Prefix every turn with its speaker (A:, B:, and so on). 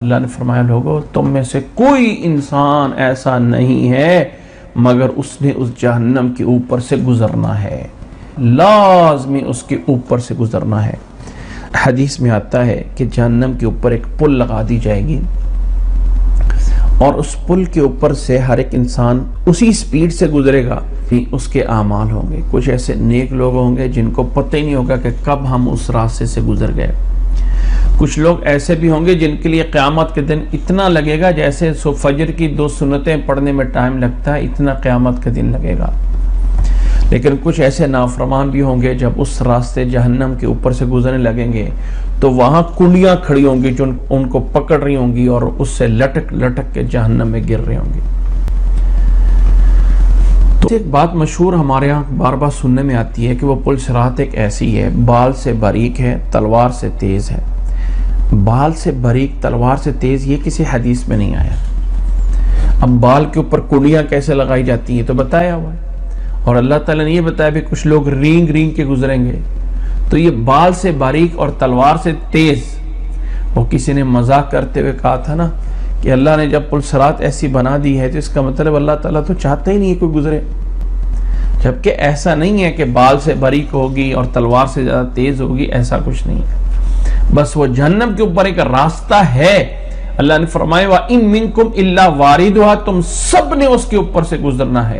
A: اللہ نے فرمایا لوگو تم میں سے کوئی انسان ایسا نہیں ہے مگر اس نے اس جہنم کے اوپر سے گزرنا ہے، لازمی اس کے اوپر سے گزرنا ہے۔ حدیث میں آتا ہے کہ جہنم کے اوپر ایک پل لگا دی جائے گی اور اس پل کے اوپر سے ہر ایک انسان اسی سپیڈ سے گزرے گا، اس کے اعمال ہوں گے۔ کچھ ایسے نیک لوگ ہوں گے جن کو پتہ ہی نہیں ہوگا کہ کب ہم اس راستے سے گزر گئے۔ کچھ لوگ ایسے بھی ہوں گے جن کے لیے قیامت کے دن اتنا لگے گا جیسے فجر کی 2 سنتیں پڑھنے میں ٹائم لگتا ہے، اتنا قیامت کے دن لگے گا۔ لیکن کچھ ایسے نافرمان بھی ہوں گے جب اس راستے جہنم کے اوپر سے گزرنے لگیں گے تو وہاں کنڈیاں کھڑی ہوں گی جو ان کو پکڑ رہی ہوں گی اور اس سے لٹک لٹک کے جہنم میں گر رہے ہوں گے۔ تو ایک بات مشہور ہمارے یہاں بار بار سننے میں آتی ہے کہ وہ پل صراط ایک ایسی ہے، بال سے باریک ہے، تلوار سے تیز ہے۔ بال سے باریک تلوار سے تیز یہ کسی حدیث میں نہیں آیا۔ اب بال کے اوپر کنڈیاں کیسے لگائی جاتی ہیں تو بتایا ہوا ہے، اور اللہ تعالیٰ نے یہ بتایا بھی کچھ لوگ رینگ رینگ کے گزریں گے۔ تو یہ بال سے باریک اور تلوار سے تیز، وہ کسی نے مذاق کرتے ہوئے کہا تھا نا کہ اللہ نے جب پل صراط ایسی بنا دی ہے تو اس کا مطلب اللہ تعالیٰ تو چاہتا ہی نہیں ہے کوئی گزرے، جبکہ ایسا نہیں ہے کہ بال سے باریک ہوگی اور تلوار سے زیادہ تیز ہوگی، ایسا کچھ نہیں ہے۔ بس وہ جہنم کے اوپر ایک راستہ ہے۔ اللہ نے فرمایا وَإِن مِّنكُمْ إِلَّا وَارِدُهَا، تم سب نے اس کے اوپر سے گزرنا ہے۔